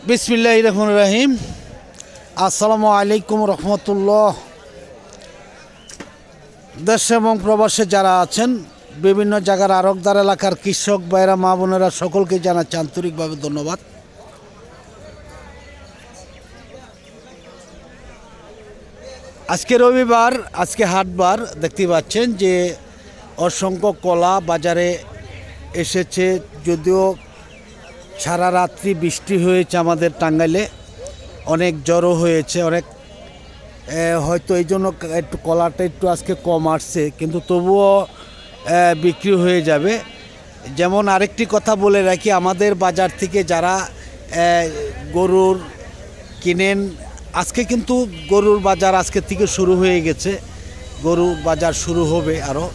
বিসমিল্লাহির রহমানির রহিম। আসসালামু আলাইকুম রহমতুল্লাহ। দেশে এবং প্রবাসে যারা আছেন, বিভিন্ন জায়গার আরকদার এলাকার কৃষক ভাইরা, মা বোনেরা, সকলকে জানাচ্ছি আন্তরিকভাবে ধন্যবাদ। আজকে রবিবার, আজকে হাটবার, দেখতে পাচ্ছেন যে অসংখ্য কলা বাজারে এসেছে। যদিও সারা রাত্রি বৃষ্টি হয়েছে আমাদের টাঙ্গাইলে, অনেক জড়ো হয়েছে, অনেক হয়তো এই জন্য একটু কলাটা একটু আজকে কম আসছে, কিন্তু তবুও বিক্রি হয়ে যাবে। যেমন আরেকটি কথা বলে রাখি, আমাদের বাজার থেকে যারা গরুর কিনেন, আজকে কিন্তু গরুর বাজার আজকে থেকে শুরু হয়ে গেছে, গরুর বাজার শুরু হবে আরও।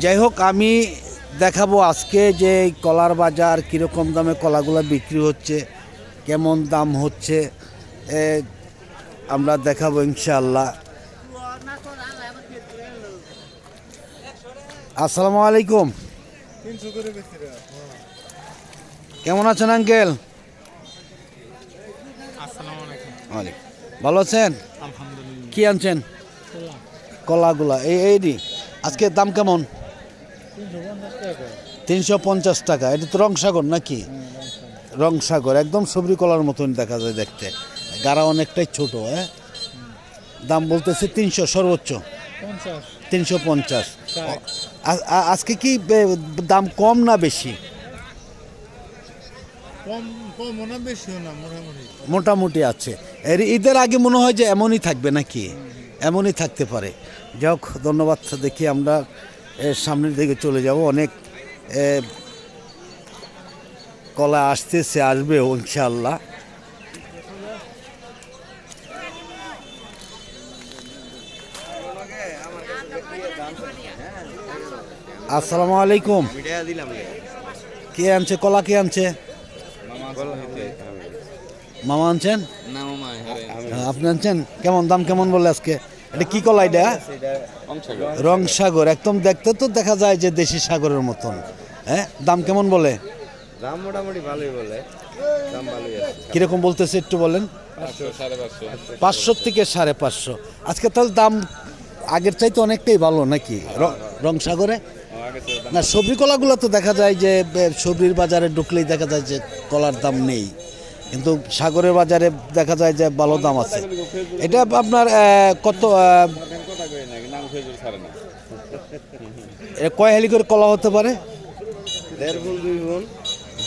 যাই হোক, আমি দেখাবো আজকে যে কলার বাজার কীরকম দামে কলাগুলো বিক্রি হচ্ছে, কেমন দাম হচ্ছে, আমরা দেখাবো ইনশাআল্লাহ। আসসালামু আলাইকুম। কেমন আছেন আঙ্কেল? ভালো আছেন? কি আনছেন? কলাগুলা এই আজকে দাম কেমন? 350 টাকা। এটা তো রংসাগর নাকি? রংসাগর, একদম সবরি কলার মতন দেখা যায় দেখতে, গাড়া অনেকটাই ছোট। দাম বলতেছে 300, সর্বোচ্চ 350। আজকে কি দাম কম না বেশি? মোটামুটি আছে। ঈদের আগে মনে হয় যে এমনই থাকবে নাকি? এমনই থাকতে পারে। যাই হোক, ধন্যবাদ। দেখি আমরা সামনের দিকে চলে যাব। অনেক কলা আসতেছে, আসবে ইনশাআল্লাহ। আসসালামু আলাইকুম। কে আনছে কলা? কে আনছে? মামা আনছেন? আপনি আনছেন? কেমন দাম কেমন বলে আজকে? এটা কি কলা? এটা রংসাগর। একদম দেখতে তো দেখা যায় যে দেশি সাগরের মতন। দাম কেমন বলে? দাম মোটামুটি ভালোই বলে। দাম ভালোই আছে। কিরকম বলতেছে একটু বলেন। 500 থেকে 550। আজকে তাহলে দাম আগের চাইতে অনেকটাই ভালো নাকি রংসাগরে? না, সবজি কলাগুলো তো দেখা যায় যে সবজির বাজারে ঢুকলেই দেখা যায় যে কলার দাম নেই, কিন্তু সাগরের বাজারে দেখা যায় যে ভালো দাম আছে। এটা আপনার কত কয় হালি করে কলা হতে পারে?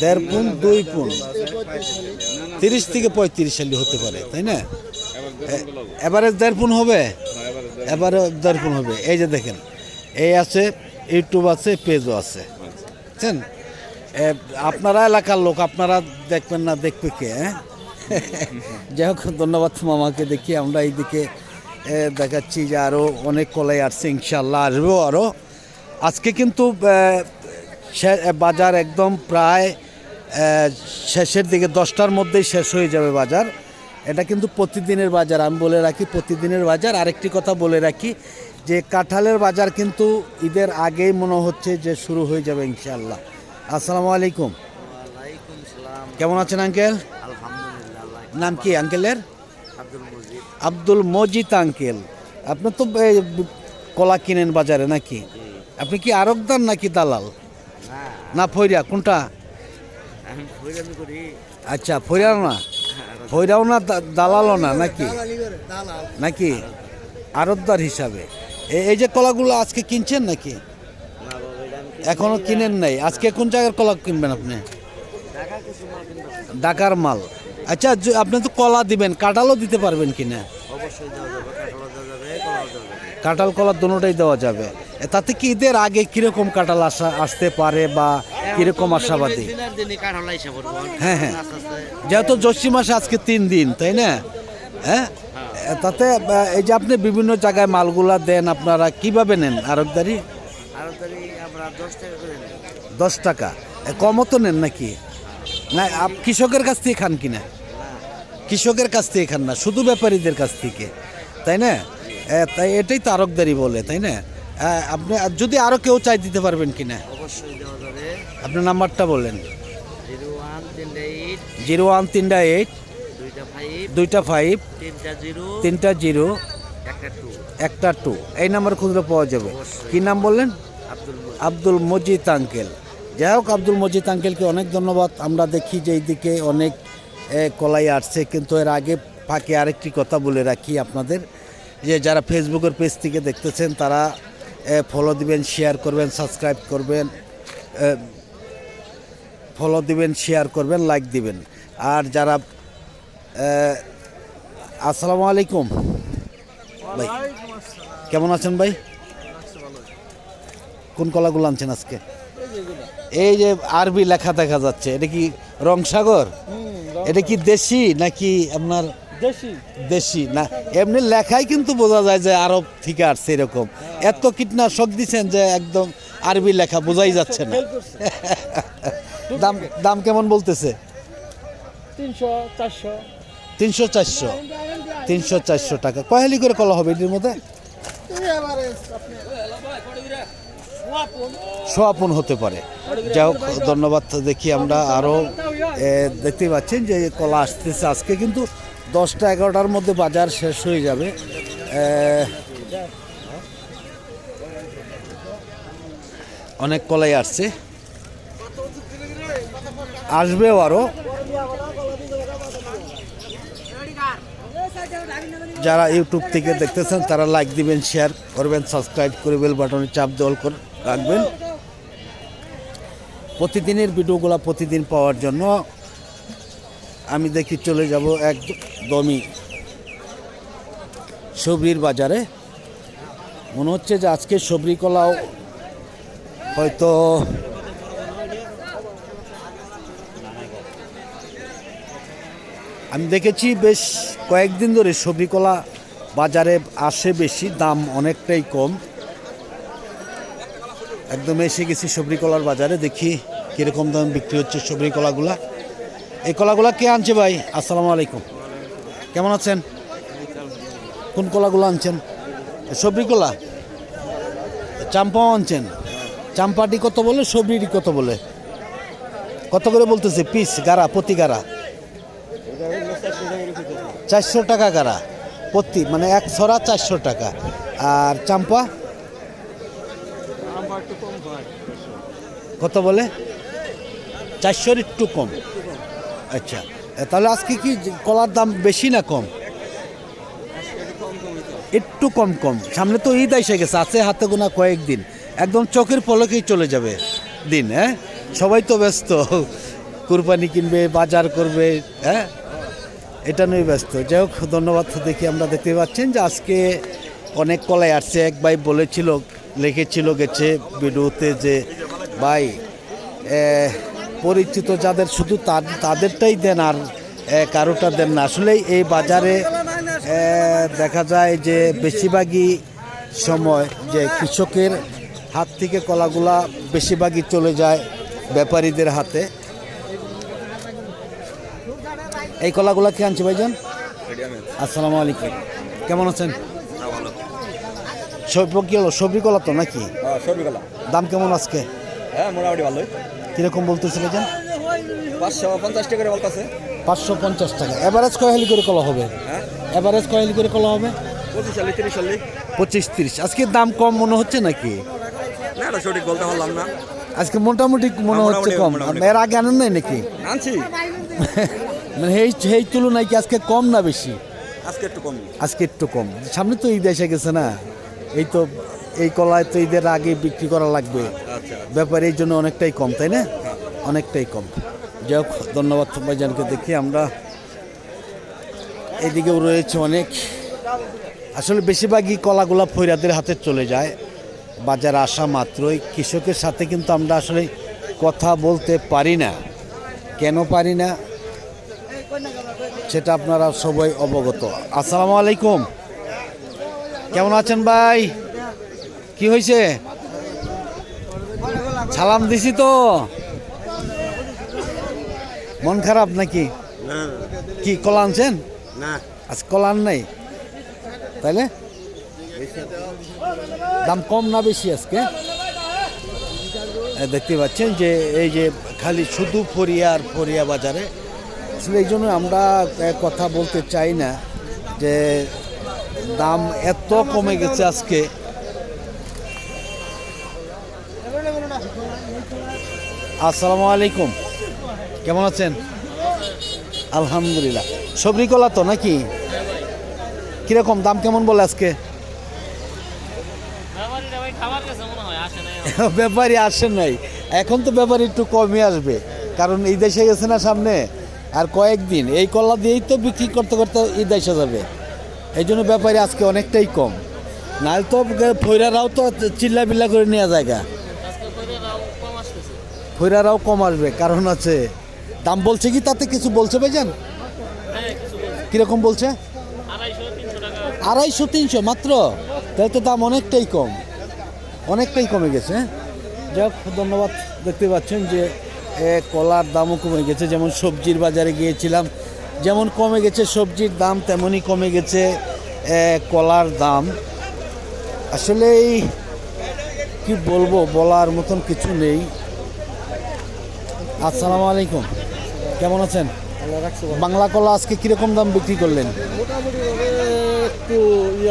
1.5 পুন 2 পুন 30 থেকে 35 হালি হতে পারে, তাই না? এবারে 1.5 পুন হবে, এবারে 1.5 পুন হবে। এই যে দেখেন, এই আছে, ইউটিউব আছে, পেজও আছে, বুঝছেন? আপনারা এলাকার লোক, আপনারা দেখবেন না, দেখবে কে? যাই হোক, ধন্যবাদ মামাকে। দেখি আমরা এইদিকে দেখাচ্ছি যে আরও অনেক কলাই আসছে, ইনশাল্লাহ আসবেও আরও। আজকে কিন্তু বাজার একদম প্রায় শেষের দিকে, 10টার মধ্যেই শেষ হয়ে যাবে বাজার। এটা কিন্তু প্রতিদিনের বাজার, আমি বলে রাখি, প্রতিদিনের বাজার। আরেকটি কথা বলে রাখি যে কাঁঠালের বাজার কিন্তু ঈদের আগেই মনে হচ্ছে যে শুরু হয়ে যাবে ইনশাআল্লাহ। আসসালামু আলাইকুম। কেমন আছেন আঙ্কেল? নাম কি আঙ্কেলের? আব্দুল মজিদ আঙ্কেল। আপনি তো কলা কিনেন বাজারে নাকি? আপনি কি আরকদার নাকি দালাল? না ফইরা, কোনটা? আচ্ছা, ফইরাও না, ফইরাও না, দালালও না নাকি? নাকি আরকদার হিসাবে। এই যে কলাগুলো আজকে কিনছেন নাকি? এখনো কিনেন নাই। আজকে কোন জায়গার কলা কিনবেন আপনি? ঢাকার মাল। আচ্ছা, আপনি তো কলা দিবেন, কাঁঠালও দিতে পারবেন কিনা? কাঁঠাল কলা দুটোটাই দেওয়া যাবে। তাতে কি ঈদের আগে কিরকম কাঁঠাল আসতে পারে বা কিরকম আশাবাদী? হ্যাঁ, যেহেতু জ্যৈষ্ঠ মাসে আজকে 3 দিন, তাই না? তাতে এই যে আপনি বিভিন্ন জায়গায় মালগুলা দেন, আপনারা কিভাবে নেন? আরকদারি 10 টাকা। কমও তো নেন নাকি? না, কৃষকের কাছ থেকে খান কিনা? কৃষকের কাছ থেকে খান না, শুধু ব্যাপারীদের কাছ থেকে, তাই না? তাই এটাই তো আরকদারি বলে, তাই না? আপনি যদি আরও কেউ চাই দিতে পারবেন কিনা? আপনার নাম্বারটা বলেন। 01 38 2টা 5 3টা 0 একটা 2 এই নাম্বার খুঁজলে পাওয়া যাবে। কি নাম বললেন? আব্দুল মজিদ আঙ্কেল। যাই হোক, আব্দুল মজিদ আঙ্কেলকে অনেক ধন্যবাদ। আমরা দেখি যে এইদিকে অনেক কলাই আসছে, কিন্তু এর আগে ফাঁকে আরেকটি কথা বলে রাখি আপনাদের, যে যারা ফেসবুকের পেজ থেকে দেখতেছেন তারা ফলো দিবেন, শেয়ার করবেন, সাবস্ক্রাইব করবেন, ফলো দিবেন, শেয়ার করবেন, লাইক দিবেন। আর যারা আসসালামু আলাইকুম ভাই, কেমন আছেন ভাই? কোন কলাগুলো আনছেন আজকে? এই যে আরবি লেখা দেখা যাচ্ছে, এটা কি রংসাগর? এটা কি দেশি নাকি আপনার? দেশি না, এমনি লেখাই কিন্তু বোঝা যায় যে আরব থেকে আসছে এরকম। এত কীটনাশক দিচ্ছেন যে একদম আরবি লেখা বোঝাই যাচ্ছে না। দাম দাম কেমন বলতেছে? 300-400 টাকা। কয়হালি করে কলা হবে এটির মধ্যে? সোয়াপন হতে পারে। যাই হোক, ধন্যবাদ। দেখি আমরা আরও দেখতে পাচ্ছেন যে কলা আসতেছে আজকে, কিন্তু 10টা-11টার মধ্যে বাজার শেষ হয়ে যাবে। অনেক কলাই আসছে, আসবেও আরও। যারা ইউটিউব থেকে দেখতেছেন তারা লাইক দিবেন, শেয়ার করবেন, সাবস্ক্রাইব করে বেল বাটনে চাপ দেওয়াল করে রাখবেন। প্রতিদিনের ভিডিওগুলো প্রতিদিন পাওয়ার জন্য আমি দেখি চলে যাব একদমই সবরির বাজারে। মনে হচ্ছে যে আজকে সবরি কলাও হয়তো আমি দেখেছি বেশ কয়েকদিন ধরে সবরি কলা বাজারে আসে বেশি, দাম অনেকটাই কম। একদম এসে গেছি সবরি কলার বাজারে, দেখি কীরকম দাম বিক্রি হচ্ছে সবরি কলাগুলা। এই কলাগুলা কে আনছে ভাই? আসসালামু আলাইকুম, কেমন আছেন? কোন কলাগুলো আনছেন? সবরি কলা, চাম্পাও আনছেন? চাম্পাটি কত বলে, সবরিটি কত বলে? কত করে বলতেছে পিস গাড়া, প্রতি গাড়া? 400 টাকা গাড়া প্রতি, মানে এক ছড়া 400 টাকা। আর চাম্পা কত বলে? 400-এর একটু কম। আচ্ছা, তাহলে আজকে কি কলার দাম বেশি না কম? একটু কম কম। সামনে তো ঈদ এসে গেছে, আছে হাতে গোনা কয়েকদিন, একদম চোখের পলকেই চলে যাবে দিন। হ্যাঁ, সবাই তো ব্যস্ত, কুরবানি কিনবে, বাজার করবে, হ্যাঁ, এটা নিয়ে ব্যস্ত। যাই হোক, ধন্যবাদ। দেখি আমরা দেখতে পাচ্ছেন যে আজকে অনেক কলাই আসছে। এক ভাই বলেছিল, লিখেছিল গেছে ভিডিওতে যে ভাই পরিচিত যাদের শুধু তাদেরটাই দেন, আর কারোটা দেন না। আসলেই এই বাজারে দেখা যায় যে বেশিরভাগই সময় যে কৃষকের হাত থেকে কলাগুলা বেশিরভাগই চলে যায় ব্যাপারীদের হাতে। এই কলাগুলা কে আনছে ভাইজান? আসসালামু আলাইকুম, কেমন আছেন? সবজি কলা তো নাকি? দাম কেমন আজকে? হ্যাঁ, মোটামুটি ভালোই। কিরকম বলতেছে ভাইজান? 550 টাকা করে বলতেছে। 550 টাকা। এভারেজ কয়হালি করে কলা হবে? হ্যাঁ, এভারেজ কয়হালি করে কলা হবে? 25-30। 25-30। আজকে দাম কম মনে হচ্ছে নাকি? না, এটা সঠিক বলতে পারলাম না। আজকে মোটামুটি মনে হচ্ছে কম। এর আগে আনেন নাই নাকি? আনছি, মানে এই তুলনায় কি আজকে কম না বেশি? আজকে একটু কম। আজকে একটু কম। সামনে তো ঈদ এসে গেছে না, এই তো এই কলায় তো ঈদের আগে বিক্রি করা লাগবে। আচ্ছা, ব্যাপারে এই জন্য অনেকটাই কম, তাই না? অনেকটাই কম। যাই হোক, ধন্যবাদ ভাইজানকে। দেখি আমরা এদিকেও রয়েছে অনেক। আসলে বেশিরভাগই কলাগুলা ফৈরাদের হাতে চলে যায় বাজারে আসা মাত্রই। কৃষকের সাথে কিন্তু আমরা আসলে কথা বলতে পারি না। কেন পারি না সেটা আপনারা সবাই অবগত। আসসালামু আলাইকুম, কেমন আছেন ভাই? কি হয়েছে? সালাম দিছি তো, মন খারাপ নাকি? কি কলা আনছেন? না, আজ কলা আন নাই, তাইলে দাম কম না বেশি আজকে? দেখতে পাচ্ছেন যে এই যে খালি শুধু ফরিয়া আর ফরিয়া বাজারে। আসলে এই জন্য আমরা কথা বলতে চাই না যে দাম এত কমে গেছে আজকে। আসসালামু আলাইকুম, কেমন আছেন? আলহামদুলিল্লাহ। সবরি কলা তো নাকি? কিরকম দাম কেমন বলে আজকে? ব্যাপারী আসেন নাই, এখন তো ব্যাপারী একটু কমই আসবে, কারণ ঈদ এসে গেছে না সামনে, আর কয়েকদিন এই কলা দিয়েই তো বিক্রি করতে করতে ঈদ এসে যাবে। এই জন্য ব্যাপারী আজকে অনেকটাই কম, নাহলে তো ফৈরারাও তো চিল্লা বিল্লা করে নেওয়া জায়গা। ফৈরারাও কম আসবে, কারণ আছে দাম বলছে কি তাতে কিছু বলছে ভাইজান? কিরকম বলছে? 250-300 মাত্র, তাহলে তো দাম অনেকটাই কম, অনেকটাই কমে গেছে। যাক, ধন্যবাদ। দেখতে পাচ্ছেন যে কলার দামও কমে গেছে, যেমন সবজির বাজারে গিয়েছিলাম, যেমন কমে গেছে সবজির দাম, তেমনই কমে গেছে কলার দাম। আসলে কি বলবো, বলার মতন কিছু নেই। আসসালামু আলাইকুম, কেমন আছেন? বাংলা কলা আজকে কিরকম দাম বিক্রি করলেন? মোটামুটি একটু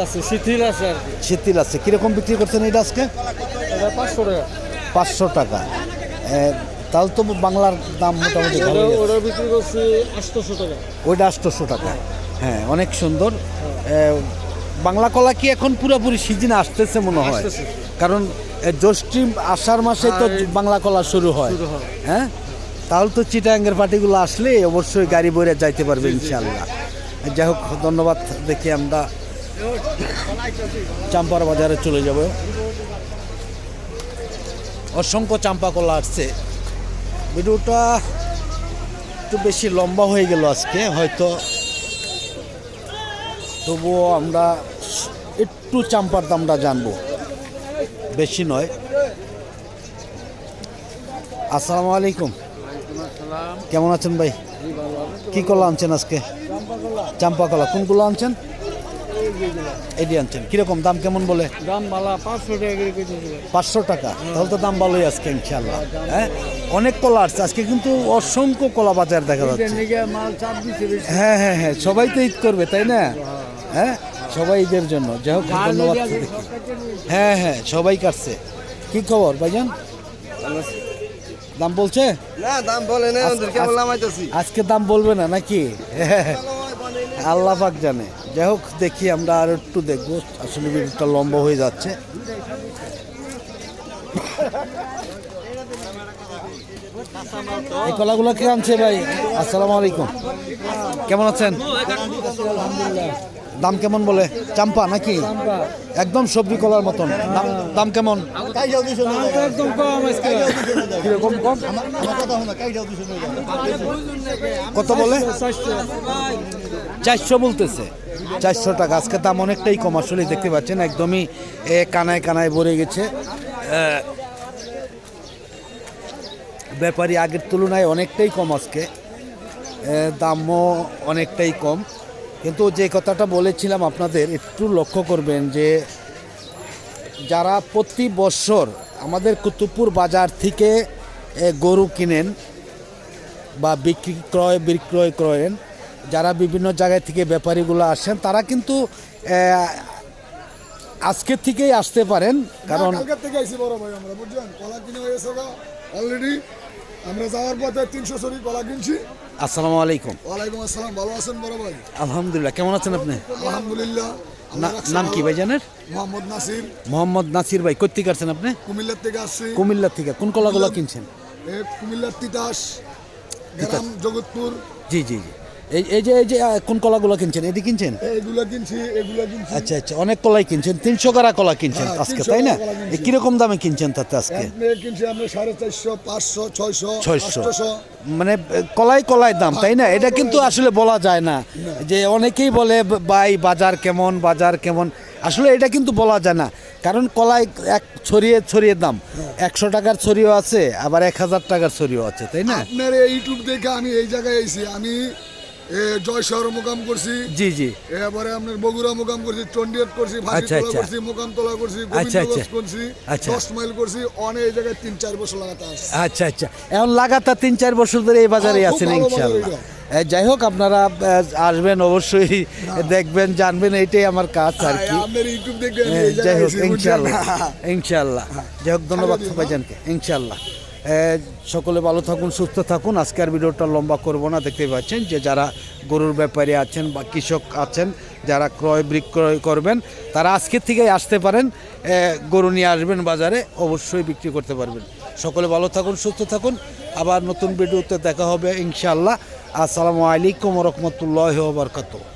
আছে, শিথিল আছে আর কি। শীতিল আছে, কিরকম বিক্রি করছেন এটা আজকে? 500 টাকা। 500 টাকা। তাহলে তো বাংলার দাম মোটামুটি ভালো। ওটা বিক্রি করছি 800 টাকা। ওইটা 800 টাকা। হ্যাঁ, অনেক সুন্দর। বাংলা কলা কি এখন পুরোপুরি সিজন আসতেছে মনে হয়, আসতেছে। কারণ জ্যৈষ্ঠ আষাঢ় মাসে তো বাংলা কলা শুরু হয়। হ্যাঁ, তাহলে তো চিটাঙ্গের পার্টিগুলো আসলে অবশ্যই গাড়ি বইরে যাইতে পারবে ইনশাল্লাহ। যাই হোক, ধন্যবাদ। দেখি আমরা চাম্পার বাজারে চলে যাব। অসংখ্য চাম্পা কলা আসছে। ভিডিওটা একটু বেশি লম্বা হয়ে গেল আজকে হয়তো, তবুও আমরা একটু চাম্পার দামটা জানবো, বেশি নয়। আসসালামু আলাইকুম, কেমন আছেন ভাই? কি কলা আনছেন আজকে? চাম্পা কলা। কোনগুলো আনছেন? এটি আনছেন। কিরকম দাম কেমন বলে? দাম ভালো, 500 টাকা করে কেজি। 500 টাকা, তাহলে তো দাম ভালোই আজকে ইনশাল্লাহ। হ্যাঁ, অনেক কলা আসছে আজকে, কিন্তু অসংখ্য কলা বাজার দেখা যাচ্ছে। মাল চাপ দিচ্ছে বেশি। হ্যাঁ হ্যাঁ হ্যাঁ, সবাই তো ঈদ করবে তাই না? হ্যাঁ, সবাই ঈদের জন্য। যাই হোক, ধন্যবাদ। হ্যাঁ হ্যাঁ, সবাই কাটছে। কি খবর ভাইজান? দাম বলছে না, দাম বলে না, ওদেরকে বললাম আইতাছি। আজকে দাম বলবে না নাকি? আল্লাহ পাক জানে। যাই হোক, দেখি আমরা আর একটু দেখবো, আসলে ভিডিওটা লম্বা হয়ে যাচ্ছে। এই কলাগুলো কে আনছে ভাই? আসসালামু আলাইকুম, কেমন আছেন? দাম কেমন বলে? চাম্পা নাকি? একদম সবজি কলার মতন। দাম কেমন? একদম কম আজকে। কিরকম কম? কত বলে? 400 বলতেছে। 400 টাকা। আজকে দাম অনেকটাই কম, আসলে দেখতে পাচ্ছেন একদমই কানায় কানায় ভরে গেছে। ব্যাপারী আগের তুলনায় অনেকটাই কম আজকে, দামও অনেকটাই কম। কিন্তু যে কথাটা বলেছিলাম আপনাদের, একটু লক্ষ্য করবেন যে যারা প্রতি বছর আমাদের কুতুবপুর বাজার থেকে গরু কিনেন বা বিক্রয় করেন, যারা বিভিন্ন জায়গায় থেকে ব্যাপারীগুলো আসেন, তারা কিন্তু আজকের থেকেই আসতে পারেন, কারণ কালকের থেকে আইছি বড় ভাই, আমরা বুঝছেন কলা কিনে হয়ে গেছে অলরেডি। আমরা যাওয়ার পথে 300 সরি কলা কিনছি। আসসালামু আলাইকুম। ওয়ালাইকুম আসসালাম, ভালো আছেন বড় ভাই? আলহামদুলিল্লাহ, কেমন আছেন আপনি? আলহামদুলিল্লাহ। নাম কি ভাই জানেন? মোহাম্মদ নাসির। মোহাম্মদ নাসির ভাই, কোথেকে আসছেন আপনি? কুমিল্লার থেকে আসছি। কুমিল্লা থেকে। কোন কলাগুলো কিনছেন? কুমিল্লার তিতাস গ্রাম, জগৎপুর। জি জি জি। এই যে কোন কলাগুলো কিনছেন? এটি কিনছেন? এগুলা কিনছি, এগুলা কিনছি। আচ্ছা আচ্ছা, অনেক কলাই কিনছেন। 300 করা কলা কিনছেন হ্যাঁ, আজকে, 300 তাই না? কলা কিনছি। কিরকম দামে কিনছেন তাতে আজকে? কিনছি আমরা 450, 500, 600, 600। 800। মানে কলাই দাম, তাই না? এটা কিন্তু আসলে বলা যায় না, যে অনেকেই বলে ভাই বাজার কেমন। আসলে এটা কিন্তু বলা যায় না, কারণ কলাই এক ছড়িয়ে দাম। 100 টাকার ছড়িও আছে, আবার 1000 টাকার ছড়িও আছে, তাই না? আপনার ইউটিউব দেখে আমি এই জায়গায় আইছি। আমি জয়শহর মোকাম করছি, জি জি এবারে আপনার বগুড়া মোকাম করছি, চন্ডিয়াট করছি, আচ্ছা, ভাসিতলা আচ্ছা। করছি, মোকামতলা করছি, আচ্ছা, গোবিন্দগঞ্জ আচ্ছা। করছি, আচ্ছা। 10 মাইল করছি, অনেক জায়গায় 3-4 বছর লাগাতে আসছি। আচ্ছা আচ্ছা এখন লাগাতার 3-4 বছর ধরে এই বাজারে খুব আছেন ভালো বাজার ইনশাআল্লাহ। এটা। যাই হোক আপনারা আসবেন অবশ্যই, দেখবেন জানবেন, এইটাই আমার কাজ আর কি। আপনার ইউটিউব দেখবেন যাই হোক ইনশাআল্লাহ ইনশাআল্লাহ। যাই হোক ধন্যবাদ ভাইজানকে ইনশাআল্লাহ। সকলে ভালো থাকুন, সুস্থ থাকুন। আজকের ভিডিওটা লম্বা করব না, দেখতে পাচ্ছেন যে যারা গরুর ব্যাপারী আছেন বা কৃষক আছেন যারা ক্রয় বিক্রয় করবেন তারা আজকের থেকেই আসতে পারেন, গরু নিয়ে আসবেন বাজারে, অবশ্যই বিক্রি করতে পারবেন। সকলে ভালো থাকুন, সুস্থ থাকুন। আবার নতুন ভিডিওতে দেখা হবে ইনশাআল্লাহ। আসসালামু আলাইকুম ওয়া রাহমাতুল্লাহি ওয়া বারাকাতুহু।